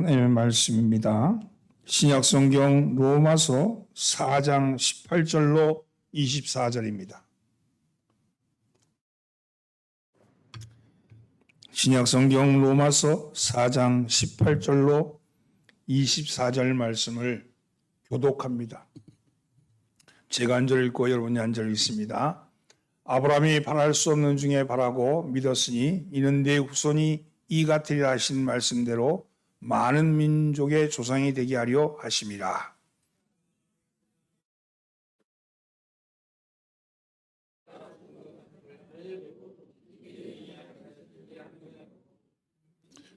하나님의 말씀입니다. 신약성경 로마서 4장 18절로 24절입니다. 신약성경 로마서 4장 18절로 24절 말씀을 교독합니다. 제가 한 절 읽고 여러분이 한 절 읽습니다. 아브라함이 바랄 수 없는 중에 바라고 믿었으니 이는 내 후손이 이 같으리라 하신 말씀대로 많은 민족의 조상이 되게 하려 하심이라.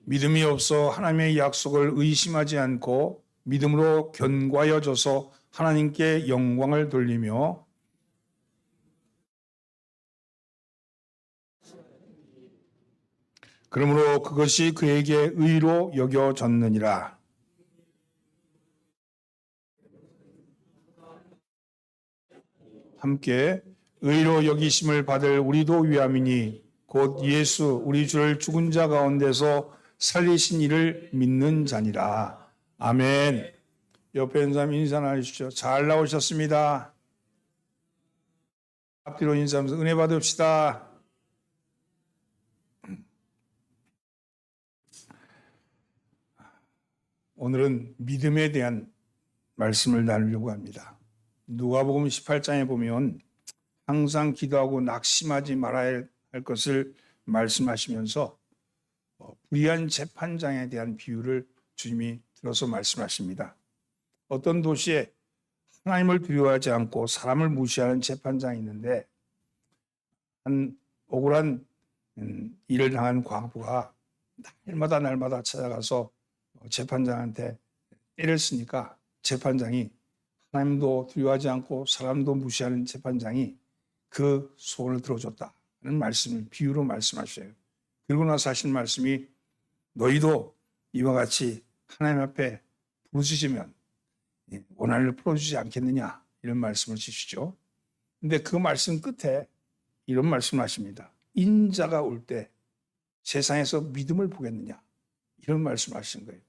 믿음이 없어 하나님의 약속을 의심하지 않고 믿음으로 견고하여져서 하나님께 영광을 돌리며 그러므로 그것이 그에게 의로 여겨졌느니라. 함께 의로 여기심을 받을 우리도 위함이니 곧 예수 우리 주를 죽은 자 가운데서 살리신 이를 믿는 자니라. 아멘. 옆에 있는 사람 인사 나누십시오. 잘 나오셨습니다. 앞뒤로 인사하면서 은혜 받읍시다. 오늘은 믿음에 대한 말씀을 나누려고 합니다. 누가복음 18장에 보면 항상 기도하고 낙심하지 말아야 할 것을 말씀하시면서 불의한 재판장에 대한 비유를 주님이 들어서 말씀하십니다. 어떤 도시에 하나님을 두려워하지 않고 사람을 무시하는 재판장이 있는데 한 억울한 일을 당한 과부가 날마다 찾아가서 재판장한테 때를 쓰니까 재판장이 하나님도 두려워하지 않고 사람도 무시하는 재판장이 그 소원을 들어줬다는 말씀을 비유로 말씀하셔요. 그리고 나서 하신 말씀이 너희도 이와 같이 하나님 앞에 부르짖으면 원한을 풀어주지 않겠느냐 이런 말씀을 주시죠. 근데 그 말씀 끝에 이런 말씀을 하십니다. 인자가 올 때 세상에서 믿음을 보겠느냐 이런 말씀을 하신 거예요.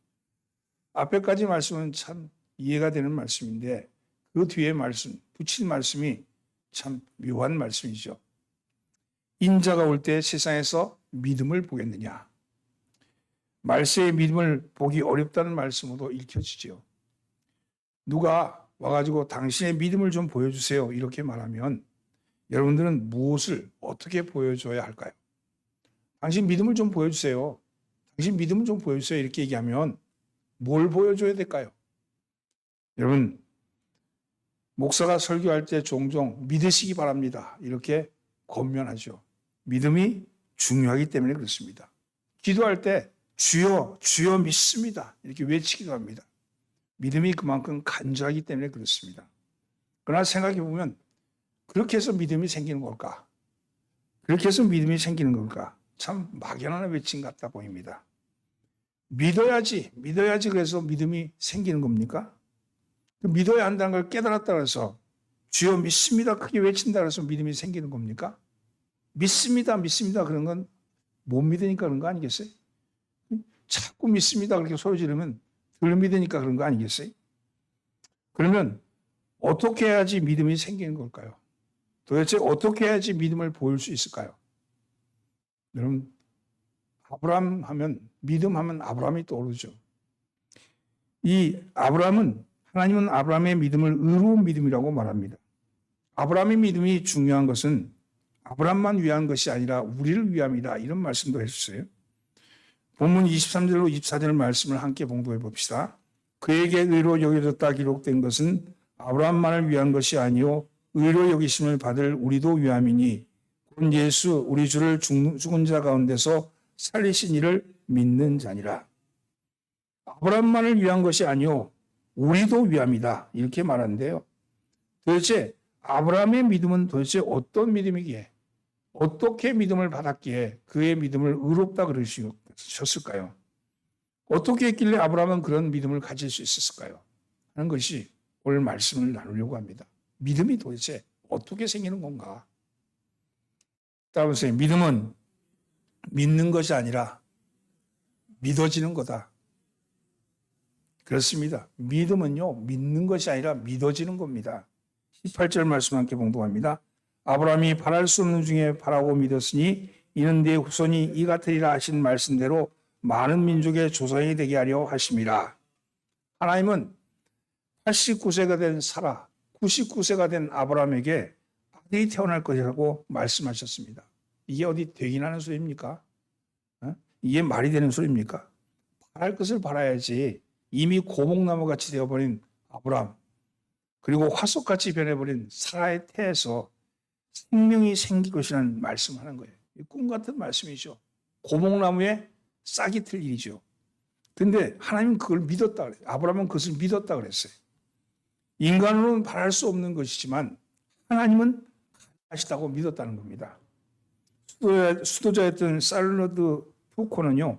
앞에까지 말씀은 참 이해가 되는 말씀인데 그 뒤에 말씀, 붙인 말씀이 참 묘한 말씀이죠. 인자가 올 때 세상에서 믿음을 보겠느냐. 말세의 믿음을 보기 어렵다는 말씀으로 읽혀지죠. 누가 와가지고 당신의 믿음을 좀 보여주세요 이렇게 말하면 여러분들은 무엇을 어떻게 보여줘야 할까요? 당신 믿음을 좀 보여주세요. 당신 믿음을 좀 보여주세요 이렇게 얘기하면 뭘 보여줘야 될까요? 여러분 목사가 설교할 때 종종 믿으시기 바랍니다 이렇게 권면하죠. 믿음이 중요하기 때문에 그렇습니다. 기도할 때 주여 주여 믿습니다 이렇게 외치기도 합니다. 믿음이 그만큼 간절하기 때문에 그렇습니다. 그러나 생각해 보면 그렇게 해서 믿음이 생기는 걸까? 그렇게 해서 믿음이 생기는 걸까? 참 막연한 외침 같다 보입니다. 믿어야지 그래서 믿음이 생기는 겁니까? 믿어야 한다는 걸 깨달았다 해서 주여 믿습니다 크게 외친다 해서 믿음이 생기는 겁니까? 믿습니다 그런 건 못 믿으니까 그런 거 아니겠어요? 자꾸 믿습니다 그렇게 소리 지르면 덜 믿으니까 그런 거 아니겠어요? 그러면 어떻게 해야지 믿음이 생기는 걸까요? 도대체 어떻게 해야지 믿음을 보일 수 있을까요? 여러분 아브라함 하면 믿음 하면 아브라함이 떠오르죠. 이 아브라함은 하나님은 아브라함의 믿음을 의로운 믿음이라고 말합니다. 아브라함의 믿음이 중요한 것은 아브라함만 위한 것이 아니라 우리를 위함이다 이런 말씀도 해주세요. 본문 23절로 24절 말씀을 함께 봉독해 봅시다. 그에게 의로 여겨졌다 기록된 것은 아브라함만을 위한 것이 아니요 의로 여기심을 받을 우리도 위함이니 곧 예수 우리 주를 죽은 자 가운데서 살리신 이를 믿는 자니라. 아브라함만을 위한 것이 아니요 우리도 위함이다 이렇게 말하는데요. 도대체 아브라함의 믿음은 도대체 어떤 믿음이기에 어떻게 믿음을 받았기에 그의 믿음을 의롭다 그러셨을까요? 어떻게 했길래 아브라함은 그런 믿음을 가질 수 있었을까요? 하는 것이 오늘 말씀을 나누려고 합니다. 믿음이 도대체 어떻게 생기는 건가? 따라서 믿음은 믿는 것이 아니라 믿어지는 거다. 그렇습니다. 믿음은요, 믿는 것이 아니라 믿어지는 겁니다. 18절 말씀 함께 봉독합니다. 아브라함이 바랄 수 없는 중에 바라고 믿었으니 이는 내 후손이 이 같으리라 하신 말씀대로 많은 민족의 조상이 되게 하려 하심이라. 하나님은 89세가 된 사라, 99세가 된 아브라함에게 아들이 태어날 것이라고 말씀하셨습니다. 이게 어디 되긴 하는 소리입니까? 이게 말이 되는 소리입니까? 바랄 것을 바라야지. 이미 고목나무같이 되어버린 아브라함, 그리고 화석같이 변해버린 사라의 태에서 생명이 생길 것이라는 말씀하는 거예요. 꿈 같은 말씀이죠. 고목나무에 싹이 틀 일이죠. 근데 하나님은 그걸 믿었다 그래요. 아브라함은 그것을 믿었다 그랬어요. 인간으로는 바랄 수 없는 것이지만 하나님은 하시다고 믿었다는 겁니다. 수도자였던 살르드 푸코는요,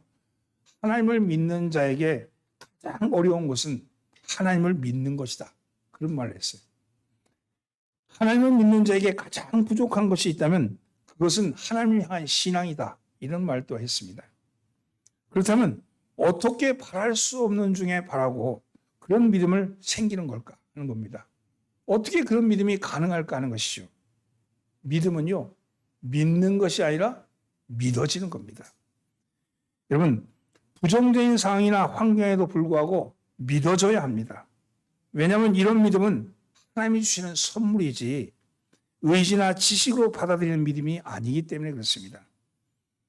하나님을 믿는 자에게 가장 어려운 것은 하나님을 믿는 것이다, 그런 말을 했어요. 하나님을 믿는 자에게 가장 부족한 것이 있다면 그것은 하나님을 향한 신앙이다, 이런 말도 했습니다. 그렇다면 어떻게 바랄 수 없는 중에 바라고 그런 믿음을 생기는 걸까 하는 겁니다. 어떻게 그런 믿음이 가능할까 하는 것이죠. 믿음은요, 믿는 것이 아니라 믿어지는 겁니다. 여러분, 부정적인 상황이나 환경에도 불구하고 믿어져야 합니다. 왜냐하면 이런 믿음은 하나님이 주시는 선물이지 의지나 지식으로 받아들이는 믿음이 아니기 때문에 그렇습니다.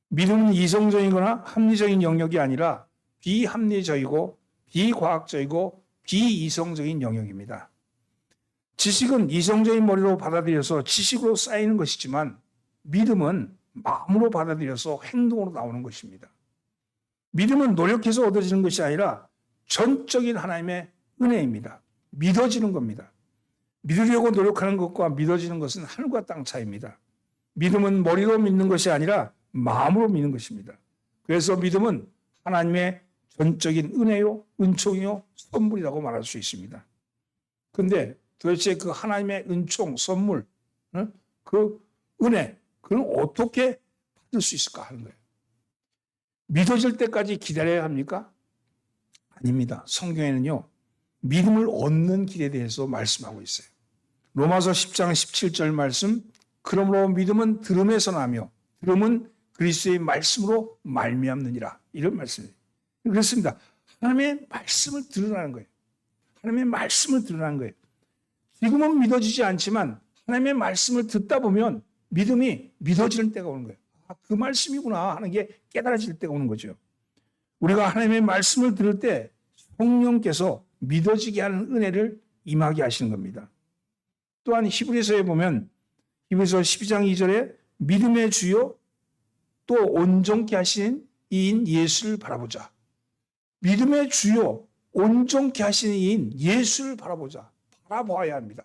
믿음은 이성적이거나 합리적인 영역이 아니라 비합리적이고 비과학적이고 비이성적인 영역입니다. 지식은 이성적인 머리로 받아들여서 지식으로 쌓이는 것이지만 믿음은 마음으로 받아들여서 행동으로 나오는 것입니다. 믿음은 노력해서 얻어지는 것이 아니라 전적인 하나님의 은혜입니다. 믿어지는 겁니다. 믿으려고 노력하는 것과 믿어지는 것은 하늘과 땅 차이입니다. 믿음은 머리로 믿는 것이 아니라 마음으로 믿는 것입니다. 그래서 믿음은 하나님의 전적인 은혜요, 은총이요, 선물이라고 말할 수 있습니다. 그런데 도대체 그 하나님의 은총, 선물, 그 은혜, 그건 어떻게 받을 수 있을까 하는 거예요. 믿어질 때까지 기다려야 합니까? 아닙니다. 성경에는요, 믿음을 얻는 길에 대해서 말씀하고 있어요. 로마서 10장 17절 말씀, 그러므로 믿음은 들음에서 나며 들음은 그리스도의 말씀으로 말미암느니라, 이런 말씀이에요. 그렇습니다. 하나님의 말씀을 들으라는 거예요. 하나님의 말씀을 들으라는 거예요. 지금은 믿어지지 않지만 하나님의 말씀을 듣다 보면 믿음이 믿어지는 때가 오는 거예요. 아, 그 말씀이구나 하는 게 깨달아질 때가 오는 거죠. 우리가 하나님의 말씀을 들을 때 성령께서 믿어지게 하는 은혜를 임하게 하시는 겁니다. 또한 히브리서에 보면 히브리서 12장 2절에 믿음의 주요 또 온전케 하신 이인 예수를 바라보자. 믿음의 주요 온전케 하시는 이인 예수를 바라보자. 바라봐야 합니다.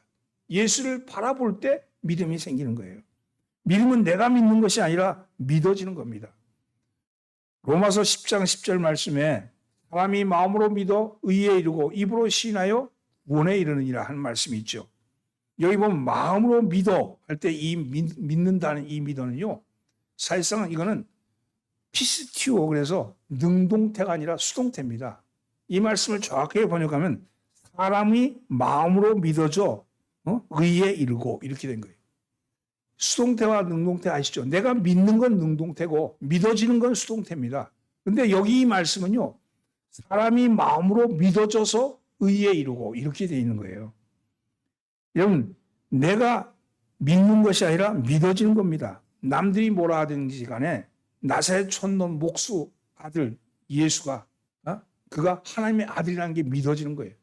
예수를 바라볼 때 믿음이 생기는 거예요. 믿음은 내가 믿는 것이 아니라 믿어지는 겁니다. 로마서 10장 10절 말씀에 사람이 마음으로 믿어 의에 이르고 입으로 시인하여 구원에 이르느니라 하는 말씀이 있죠. 여기 보면 마음으로 믿어 할 때 이 믿는다는 이 믿어는요, 사실상 이거는 피스티오, 그래서 능동태가 아니라 수동태입니다. 이 말씀을 정확하게 번역하면 사람이 마음으로 믿어져 의에 이르고 이렇게 된 거예요. 수동태와 능동태 아시죠? 내가 믿는 건 능동태고 믿어지는 건 수동태입니다. 그런데 여기 이 말씀은요, 사람이 마음으로 믿어져서 의에 이르고 이렇게 되어 있는 거예요. 여러분, 내가 믿는 것이 아니라 믿어지는 겁니다. 남들이 뭐라 하든지 간에 나사렛 촌놈 목수 아들 예수가 그가 하나님의 아들이라는 게 믿어지는 거예요.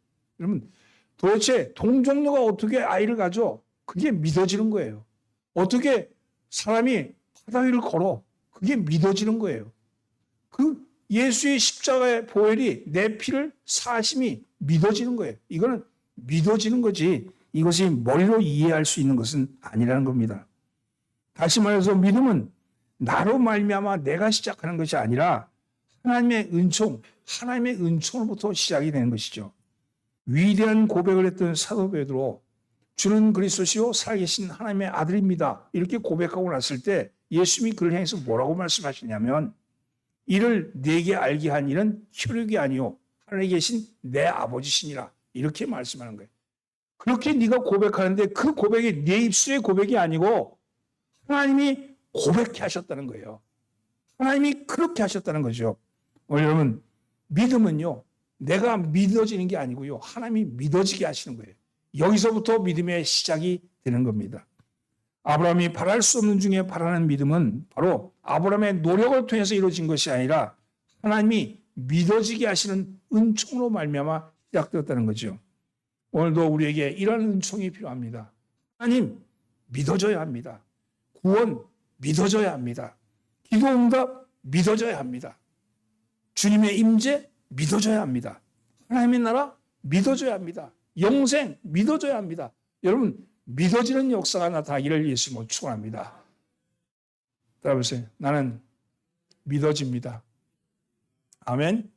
여러분, 도대체 동정녀가 어떻게 아이를 가져? 그게 믿어지는 거예요. 어떻게 사람이 바다 위를 걸어? 그게 믿어지는 거예요. 그 예수의 십자가의 보혈이 내 피를 사심이 믿어지는 거예요. 이거는 믿어지는 거지 이것이 머리로 이해할 수 있는 것은 아니라는 겁니다. 다시 말해서 믿음은 나로 말미암아 내가 시작하는 것이 아니라 하나님의 은총, 하나님의 은총으로부터 시작이 되는 것이죠. 위대한 고백을 했던 사도 베드로, 주는 그리스도시요 살아계신 하나님의 아들입니다, 이렇게 고백하고 났을 때 예수님이 그를 향해서 뭐라고 말씀하시냐면, 이를 내게 알게 한 일은 혈육이 아니요 하늘에 계신 내 아버지시니라. 이렇게 말씀하는 거예요. 그렇게 네가 고백하는데 그 고백이 네 입술의 고백이 아니고 하나님이 고백해 하셨다는 거예요. 하나님이 그렇게 하셨다는 거죠. 여러분, 믿음은요, 내가 믿어지는 게 아니고요, 하나님이 믿어지게 하시는 거예요. 여기서부터 믿음의 시작이 되는 겁니다. 아브라함이 바랄 수 없는 중에 바라는 믿음은 바로 아브라함의 노력을 통해서 이루어진 것이 아니라 하나님이 믿어지게 하시는 은총으로 말미암아 시작되었다는 거죠. 오늘도 우리에게 이런 은총이 필요합니다. 하나님 믿어져야 합니다. 구원 믿어져야 합니다. 기도 응답 믿어져야 합니다. 주님의 임재 믿어져야 합니다. 하나님의 나라 믿어져야 합니다. 영생 믿어져야 합니다. 여러분, 믿어지는 역사가 나타나기를 예수님으로 축원합니다. 따라보세요. 나는 믿어집니다. 아멘.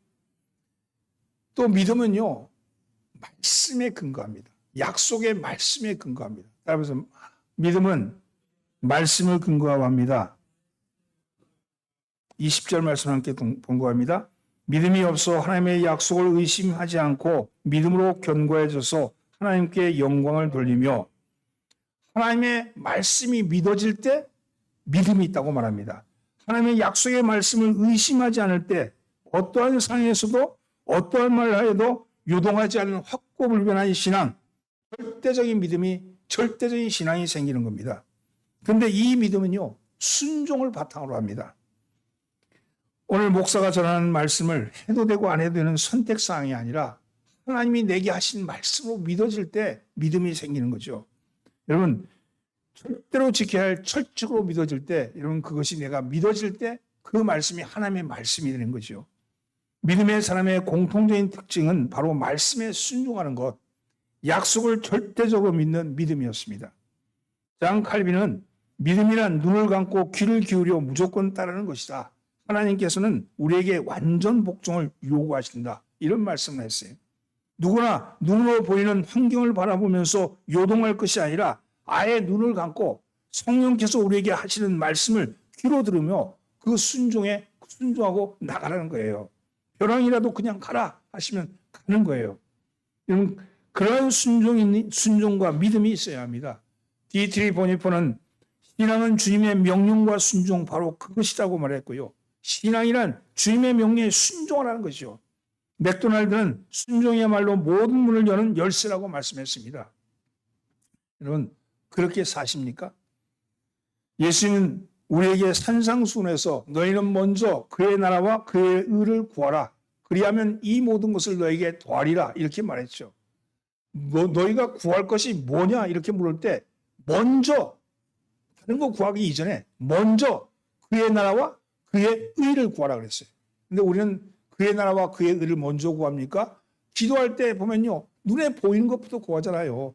또 믿음은요, 말씀에 근거합니다. 약속의 말씀에 근거합니다. 따라서 믿음은 말씀을 근거하고 합니다. 20절 말씀 함께 본고합니다. 믿음이 없어 하나님의 약속을 의심하지 않고 믿음으로 견고해져서 하나님께 영광을 돌리며, 하나님의 말씀이 믿어질 때 믿음이 있다고 말합니다. 하나님의 약속의 말씀을 의심하지 않을 때 어떠한 상황에서도 어떠한 말을 해도 요동하지 않는 확고불변한 신앙, 절대적인 믿음이, 절대적인 신앙이 생기는 겁니다. 그런데 이 믿음은요, 순종을 바탕으로 합니다. 오늘 목사가 전하는 말씀을 해도 되고 안 해도 되는 선택사항이 아니라 하나님이 내게 하신 말씀으로 믿어질 때 믿음이 생기는 거죠. 여러분, 절대로 지켜야 할 철칙으로 믿어질 때, 여러분, 그것이 내가 믿어질 때 그 말씀이 하나님의 말씀이 되는 거죠. 믿음의 사람의 공통적인 특징은 바로 말씀에 순종하는 것, 약속을 절대적으로 믿는 믿음이었습니다. 장 칼빈은 믿음이란 눈을 감고 귀를 기울여 무조건 따르는 것이다. 하나님께서는 우리에게 완전 복종을 요구하신다. 이런 말씀을 했어요. 누구나 눈으로 보이는 환경을 바라보면서 요동할 것이 아니라 아예 눈을 감고 성령께서 우리에게 하시는 말씀을 귀로 들으며 그 순종하고 나가라는 거예요. 벼랑이라도 그냥 가라 하시면 가는 거예요. 그런 순종과 믿음이 있어야 합니다. 디트리 보니퍼는 신앙은 주님의 명령과 순종, 바로 그것이라고 말했고요. 신앙이란 주님의 명령에 순종하라는 것이죠. 맥도날드는 순종이야말로 모든 문을 여는 열쇠라고 말씀했습니다. 여러분, 그렇게 사십니까? 예수님은 우리에게 산상수훈에서 너희는 먼저 그의 나라와 그의 의를 구하라. 그리하면 이 모든 것을 너에게 더하리라. 이렇게 말했죠. 너희가 구할 것이 뭐냐? 이렇게 물을 때 먼저, 다른 거 구하기 이전에 먼저 그의 나라와 그의 의를 구하라 그랬어요. 근데 우리는 그의 나라와 그의 의를 먼저 구합니까? 기도할 때 보면요, 눈에 보이는 것부터 구하잖아요.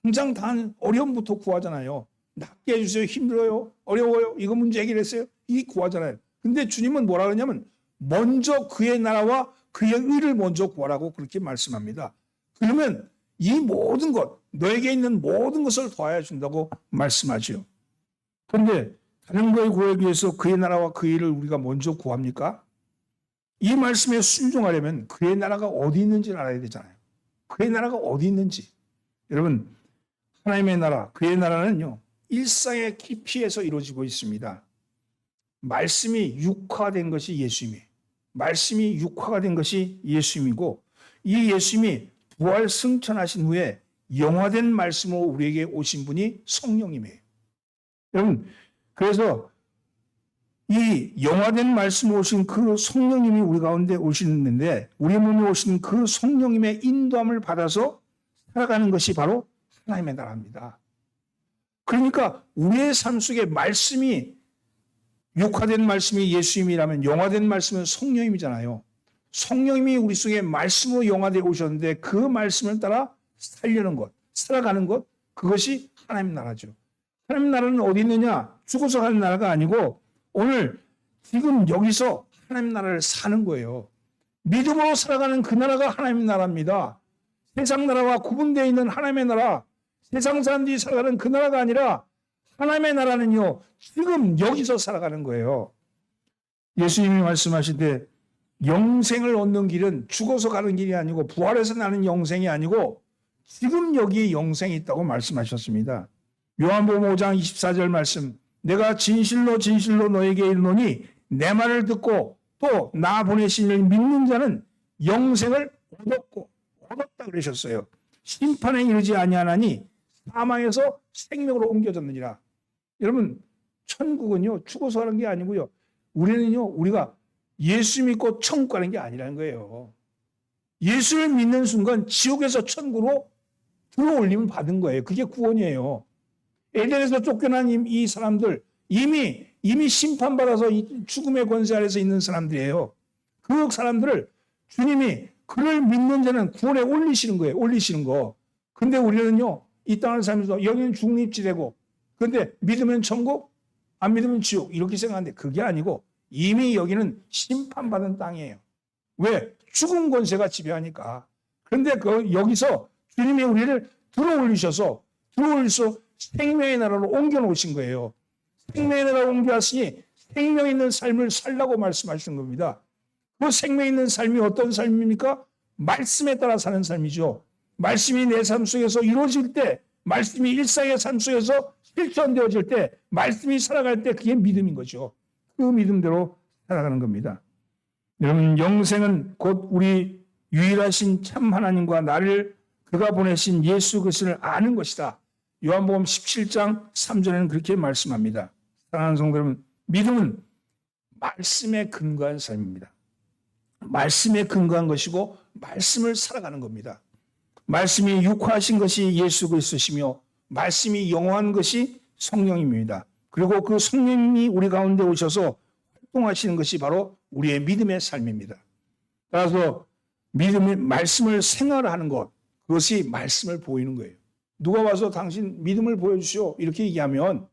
당장 단 어려움부터 구하잖아요. 낫게 해주세요. 힘들어요. 어려워요. 이거 문제 해결했어요. 이 구하잖아요. 근데 주님은 뭐라 그러냐면 먼저 그의 나라와 그의 의를 먼저 구하라고 그렇게 말씀합니다. 그러면 이 모든 것, 너에게 있는 모든 것을 더하여 준다고 말씀하죠. 그런데 다른 걸 구하기 위해서 그의 나라와 그의 의를 우리가 먼저 구합니까? 이 말씀에 순종하려면 그의 나라가 어디 있는지를 알아야 되잖아요. 그의 나라가 어디 있는지. 여러분, 하나님의 나라, 그의 나라는요, 일상의 깊이에서 이루어지고 있습니다. 말씀이 육화된 것이 예수님이에요. 말씀이 육화가 된 것이 예수님이고, 이 예수님이 부활 승천하신 후에 영화된 말씀으로 우리에게 오신 분이 성령님이에요. 여러분, 그래서 이 영화된 말씀으로 오신 그 성령님이 우리 가운데 오시는데, 우리 몸에 오신 그 성령님의 인도함을 받아서 살아가는 것이 바로 하나님의 나라입니다. 그러니까 우리의 삶 속에 말씀이, 육화된 말씀이 예수님이라면 영화된 말씀은 성령님이잖아요. 성령님이 우리 속에 말씀으로 영화되어 오셨는데 그 말씀을 따라 살려는 것, 살아가는 것, 그것이 하나님 나라죠. 하나님 나라는 어디 있느냐? 죽어서 가는 나라가 아니고 오늘 지금 여기서 하나님 나라를 사는 거예요. 믿음으로 살아가는 그 나라가 하나님 나라입니다. 세상 나라와 구분되어 있는 하나님의 나라, 세상 사람들이 살아가는 그 나라가 아니라 하나님의 나라는요, 지금 여기서 살아가는 거예요. 예수님이 말씀하실 때 영생을 얻는 길은 죽어서 가는 길이 아니고 부활해서 나는 영생이 아니고 지금 여기에 영생이 있다고 말씀하셨습니다. 요한복음 5장 24절 말씀, 내가 진실로 진실로 너에게 이르노니 내 말을 듣고 또 나 보내신 이를 믿는 자는 영생을 얻었다 그러셨어요. 심판에 이르지 아니하나니 사망에서 생명으로 옮겨졌느니라. 여러분, 천국은요 죽어서 가는 게 아니고요, 우리는요 우리가 예수 믿고 천국 가는 게 아니라는 거예요. 예수를 믿는 순간 지옥에서 천국으로 들어올림을 받은 거예요. 그게 구원이에요. 에덴에서 쫓겨난 이 사람들 이미 심판받아서 죽음의 권세 아래서 있는 사람들이에요. 그 사람들을 주님이 그를 믿는 자는 구원에 올리시는 거예요. 올리시는 거. 근데 우리는요 이 땅을 살면서 여기는 중립지대고, 근데 믿으면 천국, 안 믿으면 지옥 이렇게 생각하는데 그게 아니고 이미 여기는 심판받은 땅이에요. 왜? 죽음 권세가 지배하니까. 그런데 여기서 주님이 우리를 들어올리셔서 생명의 나라로 옮겨 놓으신 거예요. 생명의 나라로 옮겨왔으니 생명 있는 삶을 살라고 말씀하시는 겁니다. 그 생명 있는 삶이 어떤 삶입니까? 말씀에 따라 사는 삶이죠. 말씀이 내 삶 속에서 이루어질 때, 말씀이 일상의 삶 속에서 실천되어질 때, 말씀이 살아갈 때 그게 믿음인 거죠. 그 믿음대로 살아가는 겁니다. 여러분, 영생은 곧 우리 유일하신 참 하나님과 나를 그가 보내신 예수 그리스도를 아는 것이다. 요한복음 17장 3절에는 그렇게 말씀합니다. 사랑하는 성도 여러분, 믿음은 말씀에 근거한 삶입니다. 말씀에 근거한 것이고 말씀을 살아가는 겁니다. 말씀이 육화하신 것이 예수 그리스도시며 말씀이 영화한 것이 성령입니다. 그리고 그 성령이 우리 가운데 오셔서 활동하시는 것이 바로 우리의 믿음의 삶입니다. 따라서 믿음의 말씀을 생활하는 것, 그것이 말씀을 보이는 거예요. 누가 와서 당신 믿음을 보여주시오 이렇게 얘기하면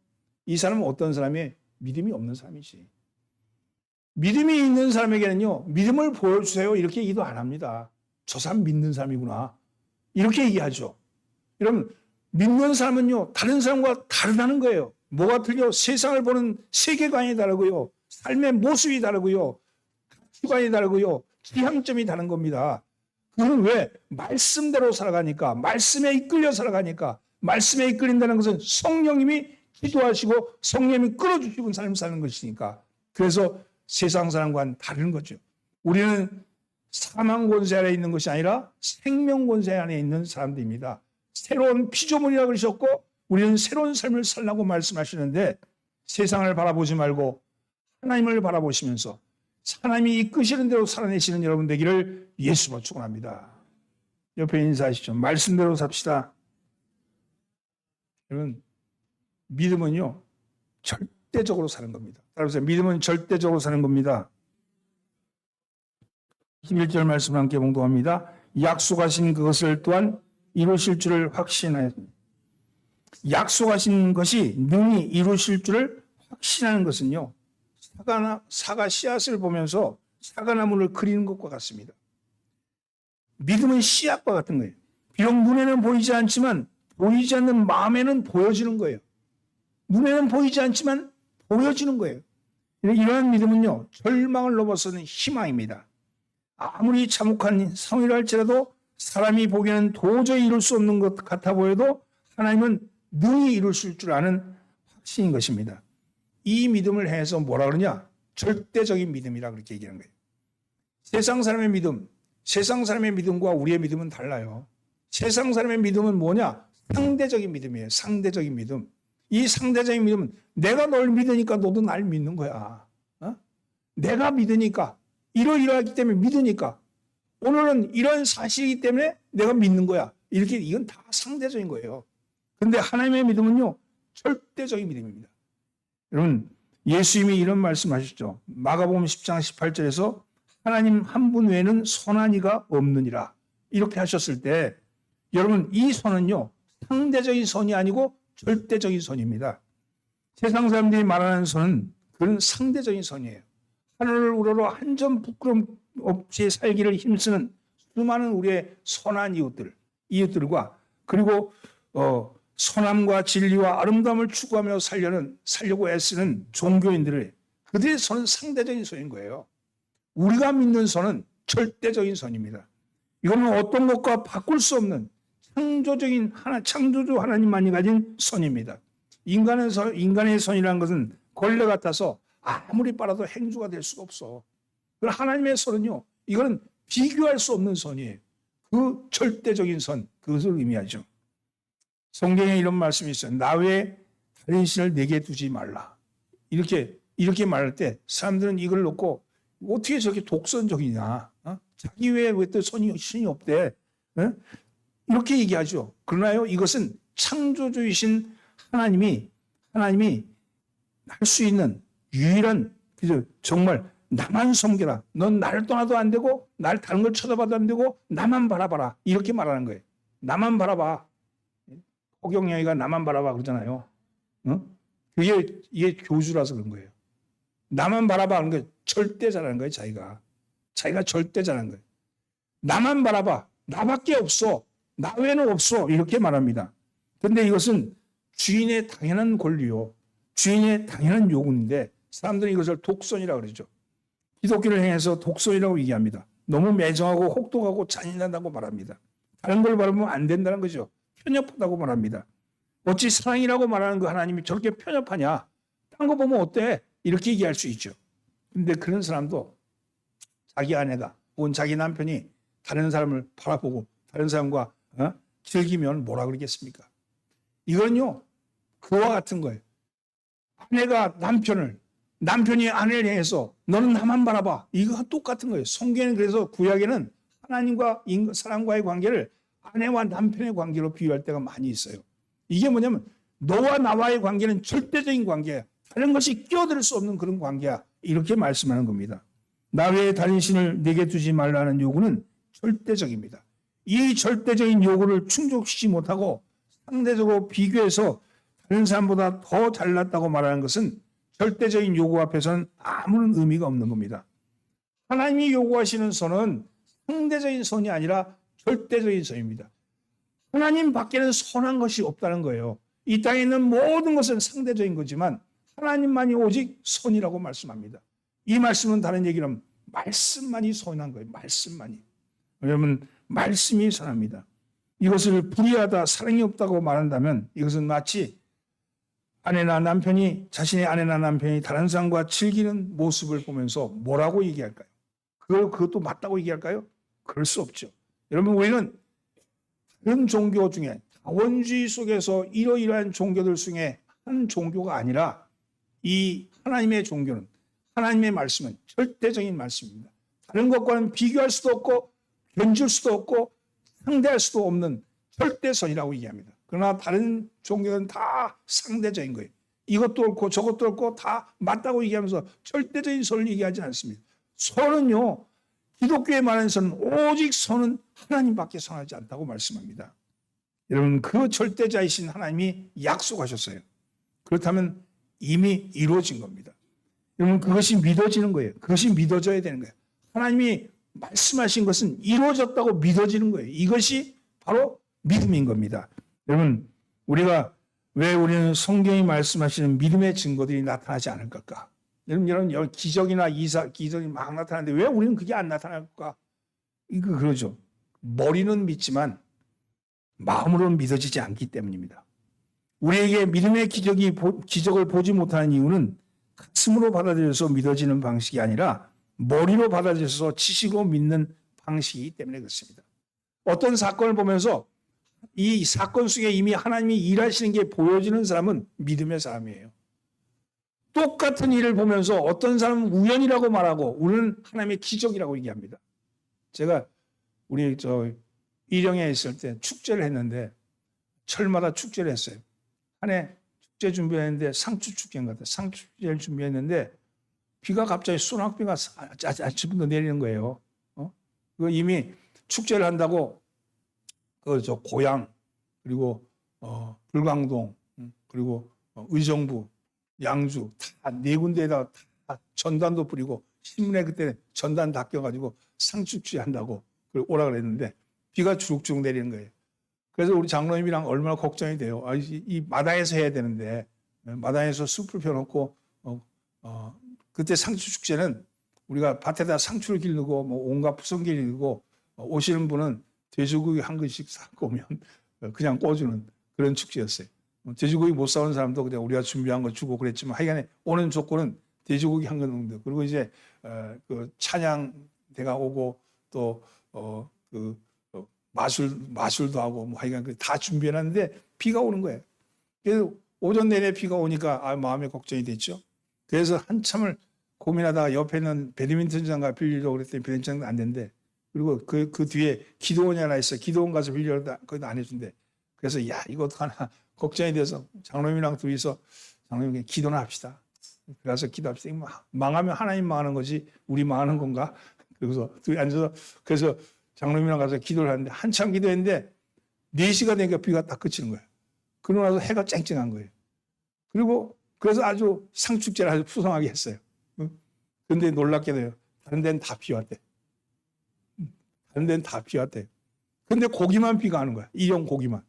이 사람은 어떤 사람이에요? 믿음이 없는 사람이지. 믿음이 있는 사람에게는요, 믿음을 보여주세요 이렇게 얘기도 안 합니다. 저 사람 믿는 사람이구나 이렇게 얘기하죠. 여러분, 믿는 사람은요 다른 사람과 다르다는 거예요. 뭐가 틀려? 세상을 보는 세계관이 다르고요, 삶의 모습이 다르고요, 가치관이 다르고요, 지향점이 다른 겁니다. 그건 왜? 말씀대로 살아가니까, 말씀에 이끌려 살아가니까. 말씀에 이끌린다는 것은 성령님이 기도하시고 성령님이 끌어주시고 삶을 사는 것이니까. 그래서 세상 사람과는 다른 거죠. 우리는 사망 권세 아래 있는 것이 아니라 생명 권세 안에 있는 사람들입니다. 새로운 피조물이라고 그러셨고 우리는 새로운 삶을 살라고 말씀하시는데, 세상을 바라보지 말고 하나님을 바라보시면서 하나님이 이끄시는 대로 살아내시는 여러분 되기를 예수로 축원합니다. 옆에 인사하시죠. 말씀대로 삽시다. 여러분, 믿음은요 절대적으로 사는 겁니다. 따라서 믿음은 절대적으로 사는 겁니다. 11절 말씀 함께 봉독합니다. 약속하신 그것을 또한 이루실 줄을 확신하였습니다. 약속하신 것이 능히 이루실 줄을 확신하는 것은요, 사과 씨앗을 보면서 사과나무를 그리는 것과 같습니다. 믿음은 씨앗과 같은 거예요. 비록 눈에는 보이지 않지만 보이지 않는 마음에는 보여지는 거예요. 눈에는 보이지 않지만 보여지는 거예요. 이러한 믿음은요, 절망을 넘어서는 희망입니다. 아무리 참혹한 상황이라 할지라도 사람이 보기에는 도저히 이룰 수 없는 것 같아 보여도 하나님은 능히 이루실 줄 아는 확신인 것입니다. 이 믿음을 해서 뭐라 그러냐? 절대적인 믿음이라 그렇게 얘기하는 거예요. 세상 사람의 믿음과 우리의 믿음은 달라요. 세상 사람의 믿음은 뭐냐? 상대적인 믿음이에요. 상대적인 믿음. 이 상대적인 믿음은 내가 널 믿으니까 너도 날 믿는 거야. 내가 믿으니까, 이러이러하기 때문에 믿으니까, 오늘은 이런 사실이기 때문에 내가 믿는 거야. 이렇게, 이건 다 상대적인 거예요. 그런데 하나님의 믿음은요, 절대적인 믿음입니다. 여러분, 예수님이 이런 말씀하셨죠. 마가복음 10장 18절에서 하나님 한 분 외에는 선한 이가 없느니라 이렇게 하셨을 때, 여러분, 이 선은요 상대적인 선이 아니고 절대적인 선입니다. 세상 사람들이 말하는 선은 그런 상대적인 선이에요. 하늘을 우러러 한 점 부끄럼 없이 살기를 힘쓰는 수많은 우리의 선한 이웃들과 그리고 선함과 진리와 아름다움을 추구하며 살려고 애쓰는 종교인들의, 그들의 선은 상대적인 선인 거예요. 우리가 믿는 선은 절대적인 선입니다. 이거는 어떤 것과 바꿀 수 없는 창조주 하나님만이 가진 선입니다. 인간의 선이라는 것은 걸레 같아서 아무리 빨아도 행주가 될 수가 없어. 그러나 하나님의 선은요, 이거는 비교할 수 없는 선이에요. 그 절대적인 선, 그것을 의미하죠. 성경에 이런 말씀이 있어요. 나 외에 다른 신을 내게 두지 말라. 이렇게 말할 때 사람들은 이걸 놓고 어떻게 저렇게 독선적이냐? 자기 외에 왜 또 신이 없대? 이렇게 얘기하죠. 그러나요, 이것은 창조주이신 하나님이 할 수 있는 유일한, 정말 나만 섬겨라. 넌 나를 떠나도 안 되고 날 다른 걸 쳐다봐도 안 되고 나만 바라봐라. 이렇게 말하는 거예요. 나만 바라봐. 허경영이가 나만 바라봐 그러잖아요. 이게 교주라서 그런 거예요. 나만 바라봐 하는 게 절대자라는 거예요. 자기가 절대자라는 거예요. 나만 바라봐. 나밖에 없어. 나 외에는 없어. 이렇게 말합니다. 그런데 이것은 주인의 당연한 권리요. 주인의 당연한 요구인데 사람들은 이것을 독선이라고 그러죠. 기독교를 향해서 독선이라고 얘기합니다. 너무 매정하고 혹독하고 잔인하다고 말합니다. 다른 걸 바라보면 안 된다는 거죠. 편협하다고 말합니다. 어찌 사랑이라고 말하는 그 하나님이 저렇게 편협하냐? 딴 거 보면 어때? 이렇게 얘기할 수 있죠. 그런데 그런 사람도 자기 아내가 혹은 자기 남편이 다른 사람을 바라보고 다른 사람과 즐기면 뭐라 그러겠습니까? 이건요, 그와 같은 거예요. 아내가 남편이 아내를 향해서 너는 나만 바라봐. 이거와 똑같은 거예요. 성경에는 그래서 구약에는 하나님과 사람과의 관계를 아내와 남편의 관계로 비유할 때가 많이 있어요. 이게 뭐냐면 너와 나와의 관계는 절대적인 관계야. 다른 것이 끼어들 수 없는 그런 관계야. 이렇게 말씀하는 겁니다. 나 외에 다른 신을 내게 두지 말라는 요구는 절대적입니다. 이 절대적인 요구를 충족시키지 못하고 상대적으로 비교해서 다른 사람보다 더 잘났다고 말하는 것은 절대적인 요구 앞에서는 아무런 의미가 없는 겁니다. 하나님이 요구하시는 선은 상대적인 선이 아니라 절대적인 선입니다. 하나님 밖에는 선한 것이 없다는 거예요. 이 땅에 있는 모든 것은 상대적인 거지만 하나님만이 오직 선이라고 말씀합니다. 이 말씀은 다른 얘기로 하면 말씀만이 선한 거예요. 말씀만이. 왜냐하면 말씀이 선합니다. 이것을 불의하다, 사랑이 없다고 말한다면 이것은 마치 자신의 아내나 남편이 다른 사람과 즐기는 모습을 보면서 뭐라고 얘기할까요? 그것도 맞다고 얘기할까요? 그럴 수 없죠. 여러분, 우리는 다른 종교 중에 다원주의 속에서 이러이러한 종교들 중에 한 종교가 아니라 이 하나님의 종교는, 하나님의 말씀은 절대적인 말씀입니다. 다른 것과는 비교할 수도 없고 견줄 수도 없고 상대할 수도 없는 절대선이라고 얘기합니다. 그러나 다른 종교는 다 상대적인 거예요. 이것도 옳고 저것도 옳고 다 맞다고 얘기하면서 절대적인 선을 얘기하지 않습니다. 선은요, 기독교에 말하는 선은 오직 선은 하나님밖에 선하지 않다고 말씀합니다. 여러분, 그 절대자이신 하나님이 약속하셨어요. 그렇다면 이미 이루어진 겁니다. 여러분, 그것이 믿어지는 거예요. 그것이 믿어져야 되는 거예요. 하나님이 말씀하신 것은 이루어졌다고 믿어지는 거예요. 이것이 바로 믿음인 겁니다. 여러분, 우리는 성경이 말씀하시는 믿음의 증거들이 나타나지 않을 걸까? 여러분, 기적이나 기적이 막 나타나는데 왜 우리는 그게 안 나타날까? 이거 그러죠. 머리는 믿지만 마음으로는 믿어지지 않기 때문입니다. 우리에게 믿음의 기적을 보지 못하는 이유는 가슴으로 받아들여서 믿어지는 방식이 아니라 머리로 받아들여서 지식으로 믿는 방식이기 때문에 그렇습니다. 어떤 사건을 보면서 이 사건 속에 이미 하나님이 일하시는 게 보여지는 사람은 믿음의 사람이에요. 똑같은 일을 보면서 어떤 사람은 우연이라고 말하고 우리는 하나님의 기적이라고 얘기합니다. 제가 우리 일영에 있을 때 축제를 했는데 철마다 축제를 했어요. 한 해 축제 준비했는데 상추 축제인 것 같아요. 상추 축제를 준비했는데 비가 갑자기 소낙비가 아침부터 내리는 거예요. 그 이미 축제를 한다고 고양 그리고 불광동 그리고 의정부 양주 다 네 군데에다 다 전단도 뿌리고 신문에 그때 전단 다 껴가지고 상축제 한다고 오라 그랬는데 비가 주룩주룩 내리는 거예요. 그래서 우리 장로님이랑 얼마나 걱정이 돼요. 이 마당에서 해야 되는데 마당에서 숲을 펴놓고 그때 상추축제는 우리가 밭에다 상추를 기르고 뭐 온갖 푸성기 기르고 오시는 분은 돼지고기 한 그릇씩 사고 오면 그냥 꿔주는 그런 축제였어요. 돼지고기 못 사온 사람도 그냥 우리가 준비한 거 주고 그랬지만 하여간에 오는 조건은 돼지고기 한 그릇 정도. 그리고 이제 그 찬양대가 오고 또 마술도 하고 뭐 하여간 다 준비해놨는데 비가 오는 거예요. 그래서 오전 내내 비가 오니까 마음에 걱정이 됐죠. 그래서 한참을 고민하다가 옆에 있는 배드민턴장가 빌리려고 그랬더니 배드민턴장도 안 된대. 그리고 그 뒤에 기도원이 하나 있어. 기도원 가서 빌려다 거기도 안 해준대. 그래서 야 이거 어떡하나 걱정이 돼서 장로님이랑 둘이서 장로님께 기도나 합시다. 그래서 기도합시다. 망하면 하나님 망하는 거지 우리 망하는 건가? 그래서 둘이 앉아서 그래서 장로님이랑 가서 기도를 하는데 한참 기도했는데 4시가 되니까 비가 딱 그치는 거예요. 그러고 나서 해가 쨍쨍한 거예요. 그리고 그래서 아주 상축제를 아주 푸성하게 했어요. 그런데 놀랍게도요. 다른 데는 다 비 왔대. 다른 데는 다 비 왔대. 그런데 고기만 비가 하는 거야. 일용 고기만.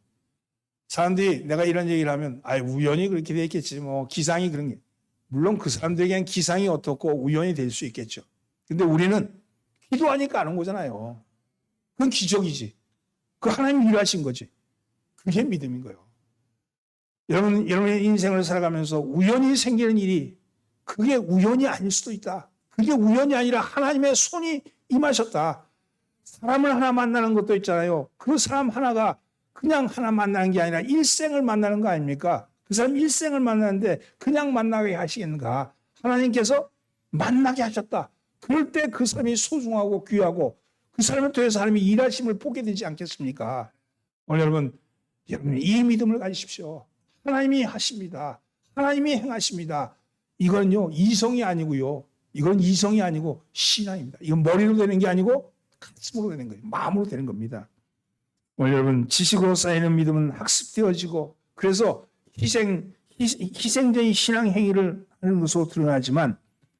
사람들이 내가 이런 얘기를 하면 우연히 그렇게 됐겠지. 뭐 기상이 그런 게. 물론 그 사람들에게는 기상이 어떻고 우연이 될 수 있겠죠. 근데 우리는 기도하니까 아는 거잖아요. 그건 기적이지. 그 하나님 일하신 거지. 그게 믿음인 거예요. 여러분의 인생을 살아가면서 우연히 생기는 일이 그게 우연이 아닐 수도 있다. 그게 우연이 아니라 하나님의 손이 임하셨다. 사람을 하나 만나는 것도 있잖아요. 그 사람 하나가 그냥 하나 만나는 게 아니라 일생을 만나는 거 아닙니까? 그 사람 일생을 만나는데 그냥 만나게 하시겠는가? 하나님께서 만나게 하셨다. 그럴 때 그 사람이 소중하고 귀하고 그 사람을 통해서 하나님이 일하심을 보게 되지 않겠습니까? 오늘 여러분 이 믿음을 가지십시오. 하나님이 하십니다. 하나님이 행하십니다. 이건요 이성이 아니고요. 이건 이성이 아니고 신앙입니다. 이건 머리로 되는 게 아니고 가슴으로 되는 거예요. 마음으로 되는 겁니다. 오늘 여러분 지식으로 쌓이는 믿음은 학습되어지고 그래서 희생적인 신앙 행위를 하는 것으로 드러나지만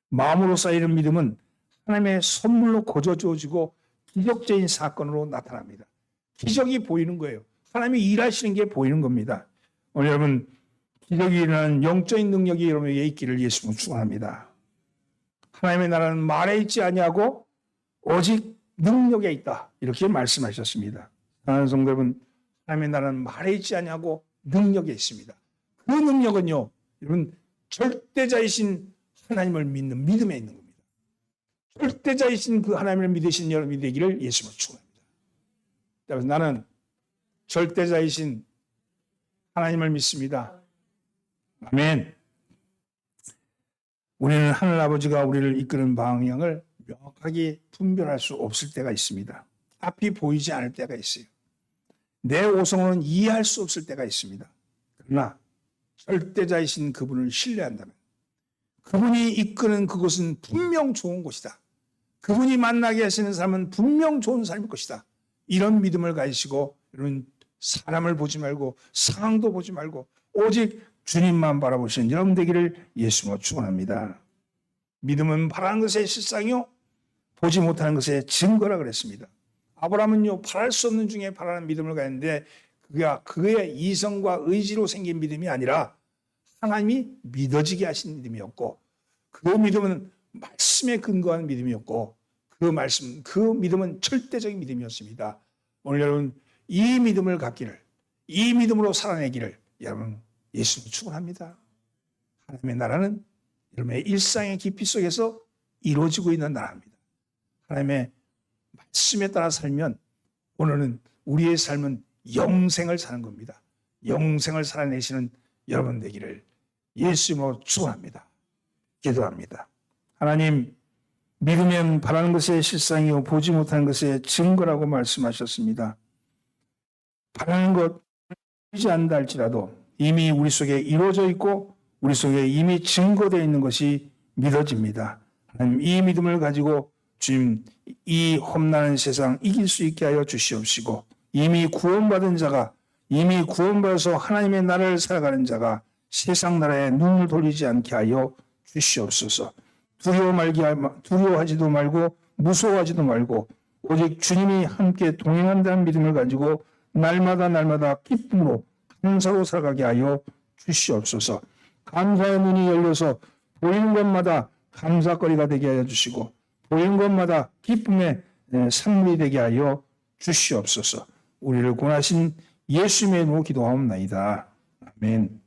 마음으로 쌓이는 믿음은 하나님의 선물로 거저 주어지고 기적적인 사건으로 나타납니다. 기적이 보이는 거예요. 하나님이 일하시는 게 보이는 겁니다. 오늘 여러분 기적이 일어나는 영적인 능력이 여러분에게 있기를 예수님은 축원합니다. 하나님의 나라는 말에 있지 아니하고 오직 능력에 있다. 이렇게 말씀하셨습니다. 사랑하는 성도 여러분, 하나님의 나라는 말에 있지 아니하고 능력에 있습니다. 그 능력은요, 여러분 절대자이신 하나님을 믿는 믿음에 있는 겁니다. 절대자이신 그 하나님을 믿으신 여러분이 되기를 예수님으로 축원합니다. 그래서 나는 절대자이신 하나님을 믿습니다. 아멘. 우리는 하늘아버지가 우리를 이끄는 방향을 명확하게 분별할 수 없을 때가 있습니다. 앞이 보이지 않을 때가 있어요. 내 오성으로는 이해할 수 없을 때가 있습니다. 그러나 절대자이신 그분을 신뢰한다면 그분이 이끄는 그곳은 분명 좋은 곳이다. 그분이 만나게 하시는 사람은 분명 좋은 삶일 것이다. 이런 믿음을 가지시고 여러분 사람을 보지 말고 상황도 보지 말고 오직 주님만 바라보시는 여러분 되기를 예수님으로 축원합니다. 믿음은 바라는 것의 실상이요 보지 못하는 것의 증거라 그랬습니다. 아브라함은요 바랄 수 없는 중에 바라는 믿음을 가졌는데 그가 그의 이성과 의지로 생긴 믿음이 아니라 하나님이 믿어지게 하신 믿음이었고 그 믿음은 말씀에 근거한 믿음이었고 그 믿음은 절대적인 믿음이었습니다. 오늘 여러분 이 믿음을 갖기를 이 믿음으로 살아내기를 여러분 예수님 축원합니다. 하나님의 나라는 여러분의 일상의 깊이 속에서 이루어지고 있는 나라입니다. 하나님의 말씀에 따라 살면 오늘은 우리의 삶은 영생을 사는 겁니다. 영생을 살아내시는 여러분 되기를 예수님으로 축원합니다. 기도합니다. 하나님 믿으면 바라는 것의 실상이요 보지 못하는 것의 증거라고 말씀하셨습니다. 바라는 것 보이지 않는다 할지라도 이미 우리 속에 이루어져 있고 우리 속에 이미 증거되어 있는 것이 믿어집니다. 하나님 이 믿음을 가지고 주님 이 험난한 세상 이길 수 있게 하여 주시옵시고 이미 구원받은 자가 이미 구원받아서 하나님의 나라를 살아가는 자가 세상 나라에 눈을 돌리지 않게 하여 주시옵소서. 두려워하지도 말고 무서워하지도 말고 오직 주님이 함께 동행한다는 믿음을 가지고 날마다 기쁨으로 감사로 살아가게 하여 주시옵소서. 감사의 문이 열려서 보이는 것마다 감사거리가 되게 하여 주시고 보이는 것마다 기쁨의 산물이 되게 하여 주시옵소서. 우리를 구원하신 예수님의 이름으로 기도하옵나이다. 아멘.